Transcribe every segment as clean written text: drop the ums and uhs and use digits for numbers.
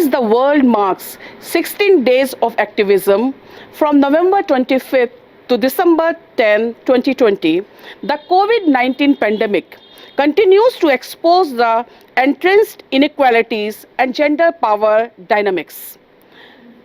As the world marks 16 days of activism from November 25th to December 10, 2020, the COVID-19 pandemic continues to expose the entrenched inequalities and gender power dynamics.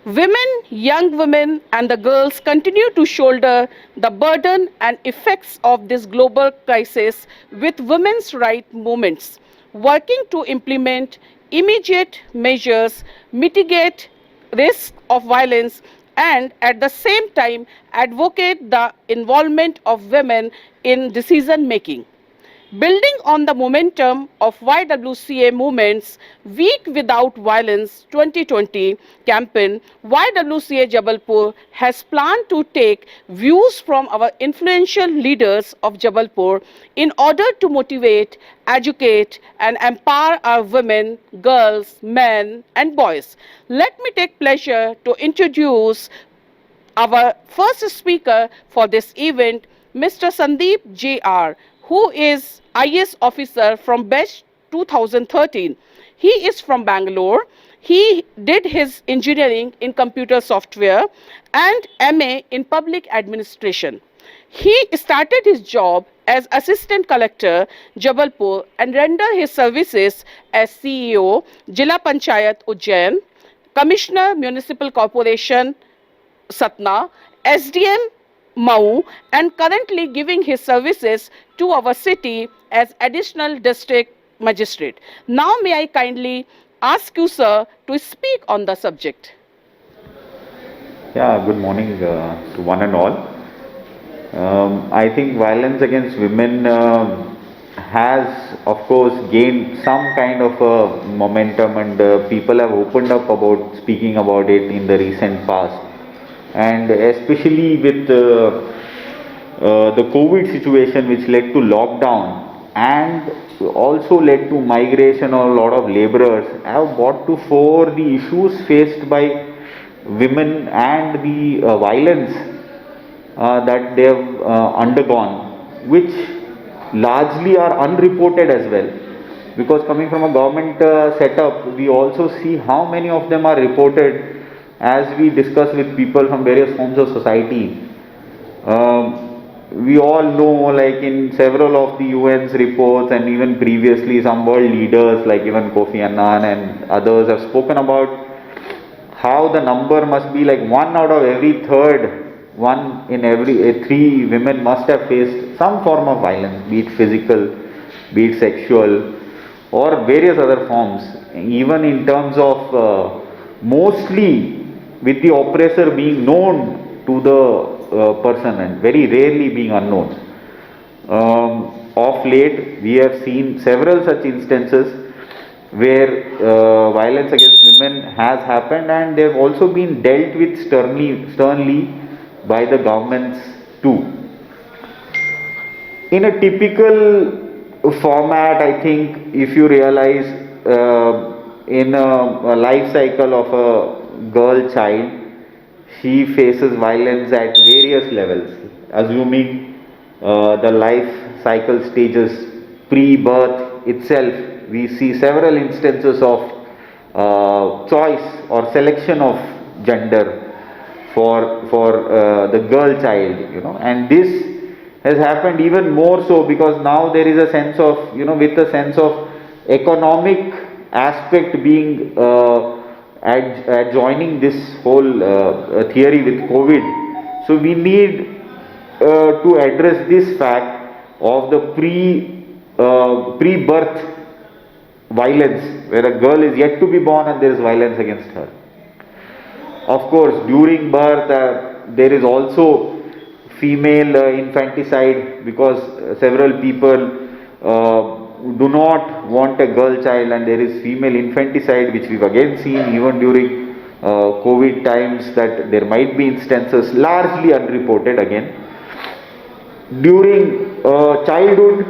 Women, young women, and the girls continue to shoulder the burden and effects of this global crisis with women's rights movements, working to implement immediate measures, mitigate risk of violence, and at the same time advocate the involvement of women in decision making. Building on the momentum of YWCA movement's Week Without Violence 2020 campaign, YWCA Jabalpur has planned to take views from our influential leaders of Jabalpur in order to motivate, educate, and empower our women, girls, men, and boys. Let me take pleasure to introduce our first speaker for this event, Mr. Sandeep G, who is IS officer from batch 2013. He is from Bangalore. He did his engineering in computer software and MA in public administration. He started his job as assistant collector Jabalpur and rendered his services as CEO Jila Panchayat Ujjain, Commissioner Municipal Corporation Satna, SDM Mau, and currently giving his services to our city as additional district magistrate. Now may I kindly ask you, sir, to speak on the subject. Yeah, good morning to one and all. I think violence against women has, of course, gained some kind of a momentum, and people have opened up about speaking about it in the recent past. And especially with the COVID situation, which led to lockdown and also led to migration of a lot of laborers, have brought to fore the issues faced by women and the violence that they have undergone, which largely are unreported as well. Because coming from a government setup, we also see how many of them are reported as we discuss with people from various forms of society. We all know, like in several of the UN's reports and even previously some world leaders like even Kofi Annan and others have spoken about how the number must be like 1 out of every third, 1 in every 3 women must have faced some form of violence, be it physical, be it sexual, or various other forms, even in terms of mostly with the oppressor being known to the person and very rarely being unknown. Of late, we have seen several such instances where violence against women has happened, and they have also been dealt with sternly by the governments too. In a typical format, I think if you realize in a life cycle of a girl child, she faces violence at various levels, assuming the life cycle stages pre-birth itself. We see several instances of choice or selection of gender for the girl child, and this has happened even more so because now there is a sense of, with a sense of economic aspect being adjoining this whole theory with COVID. So we need to address this fact of the pre-birth violence, where a girl is yet to be born and there is violence against her. Of course, during birth there is also female infanticide, because several people do not want a girl child, and there is female infanticide, which we've again seen even during COVID times, that there might be instances largely unreported again. During childhood,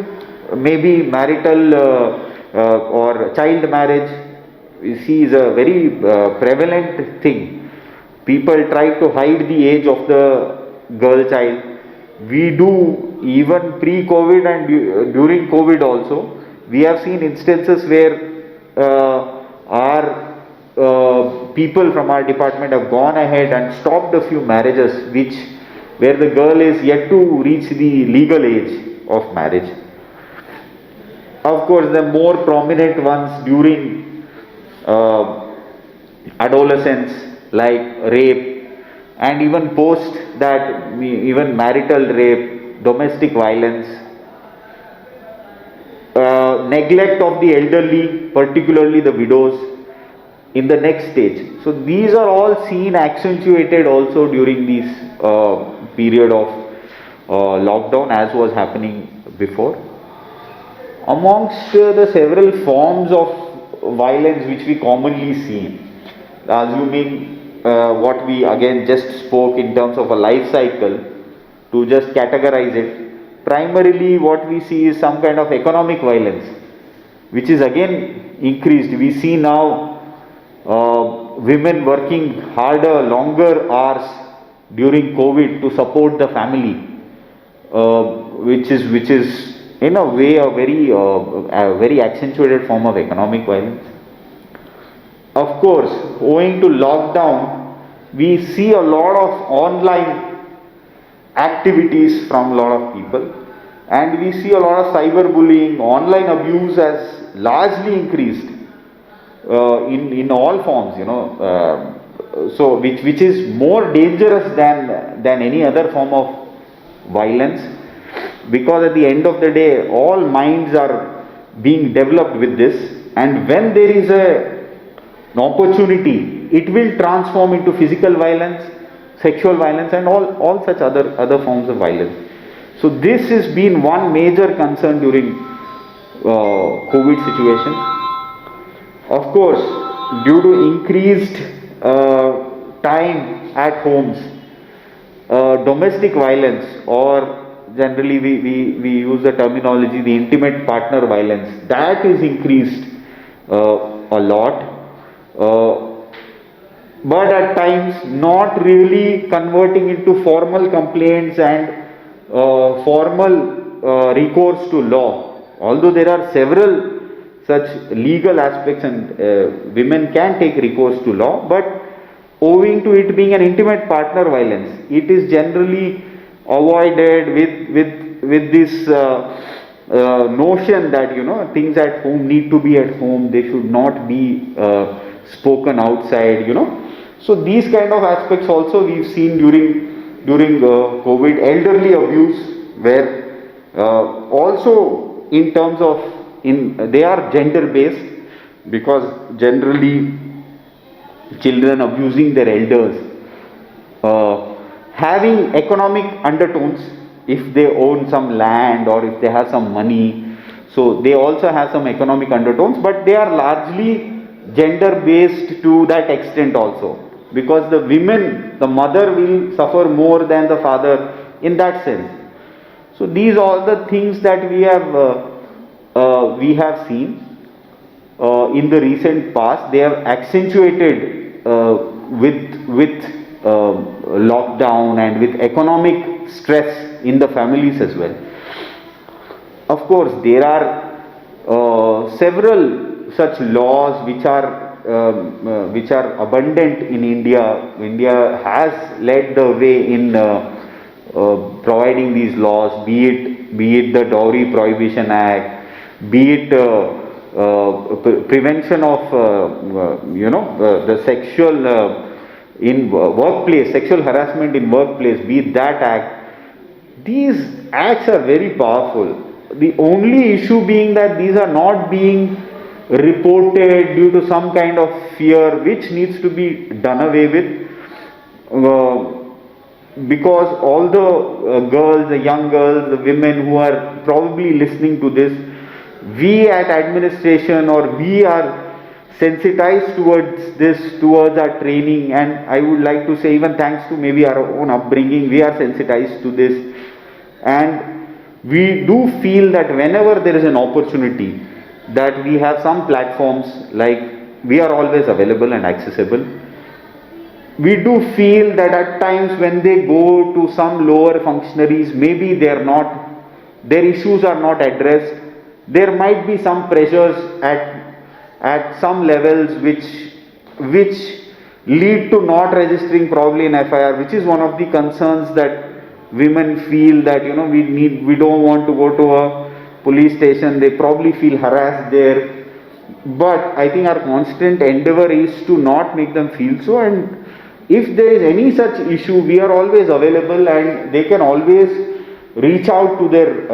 maybe marital or child marriage, we see is a very prevalent thing. People try to hide the age of the girl child. We do even pre-COVID and during COVID also. We have seen instances where our people from our department have gone ahead and stopped a few marriages where the girl is yet to reach the legal age of marriage. Of course, the more prominent ones during adolescence, like rape, and even post that, even marital rape, domestic violence, neglect of the elderly, particularly the widows, in the next stage. So these are all seen accentuated also during this period of lockdown, as was happening before. Amongst the several forms of violence which we commonly see, assuming what we again just spoke in terms of a life cycle, to just categorize it, primarily what we see is some kind of economic violence, which is again increased. We see now women working harder, longer hours during COVID to support the family, which is in a way a very accentuated form of economic violence. Of course, owing to lockdown, we see a lot of online activities from a lot of people, and we see a lot of cyberbullying. Online abuse has largely increased in all forms, so which is more dangerous than any other form of violence, because at the end of the day all minds are being developed with this, and when there is an opportunity, it will transform into physical violence, sexual violence, and all such other forms of violence. So this has been one major concern during COVID situation. Of course, due to increased time at homes, domestic violence, or generally we use the terminology the intimate partner violence, that is increased a lot, but at times not really converting into formal complaints and formal recourse to law, although there are several such legal aspects, and women can take recourse to law, but owing to it being an intimate partner violence, it is generally avoided with this notion that things at home need to be at home, they should not be spoken outside. So these kind of aspects also we've seen during COVID. Elderly abuse, where also in terms of they are gender based, because generally children abusing their elders, having economic undertones, if they own some land or if they have some money, so they also have some economic undertones, but they are largely gender based to that extent also, because the women, the mother will suffer more than the father in that sense. So these are the things that we have seen in the recent past. They have accentuated with lockdown and with economic stress in the families as well. Of course, there are several such laws which are abundant in India. India has led the way in providing these laws, be it the Dowry Prohibition Act, be it prevention of the sexual in workplace, sexual harassment in workplace, be it that act. These acts are very powerful. The only issue being that these are not being reported due to some kind of fear, which needs to be done away with, because all the girls, the young girls, the women who are probably listening to this, we at administration, or we are sensitized towards this, towards our training, and I would like to say, even thanks to maybe our own upbringing, we are sensitized to this, and we do feel that whenever there is an opportunity, that we have some platforms, like we are always available and accessible. We do feel that at times when they go to some lower functionaries, maybe their issues are not addressed. There might be some pressures at some levels which which lead to not registering probably an FIR, which is one of the concerns that women feel, that we don't want to go to a police station, they probably feel harassed there. But I think our constant endeavor is to not make them feel so, and if there is any such issue, we are always available, and they can always reach out to their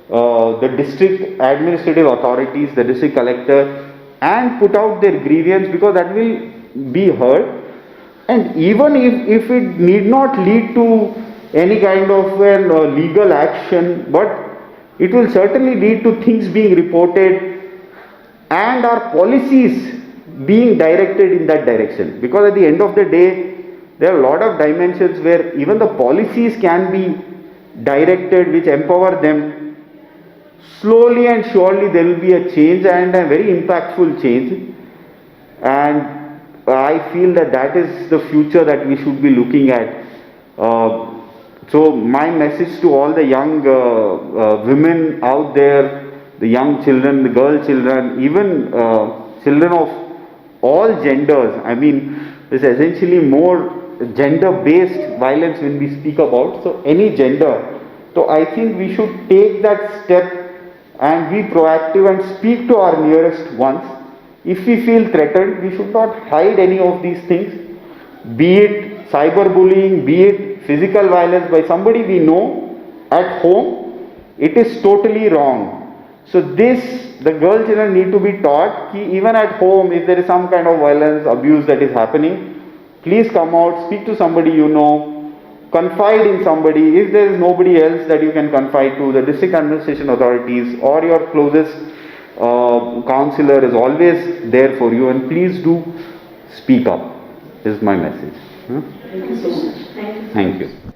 the district administrative authorities, the district collector, and put out their grievance, because that will be heard. And even if it need not lead to any kind of legal action, but it will certainly lead to things being reported and our policies being directed in that direction. Because at the end of the day, there are a lot of dimensions where even the policies can be directed, which empower them. Slowly and surely there will be a change, and a very impactful change. And I feel that that is the future that we should be looking at. So my message to all the young women out there, the young children, the girl children, even children of all genders. I mean, it's essentially more gender-based violence when we speak about. So any gender. So I think we should take that step and be proactive and speak to our nearest ones. If we feel threatened, we should not hide any of these things. Be it cyberbullying, be it physical violence by somebody we know at home, it is totally wrong. So the girl children need to be taught that even at home, if there is some kind of violence, abuse that is happening, please come out, speak to somebody you know, confide in somebody. If there is nobody else that you can confide to, the district administration authorities or your closest counselor is always there for you, and please do speak up, is my message. Thank you so much. Thank you.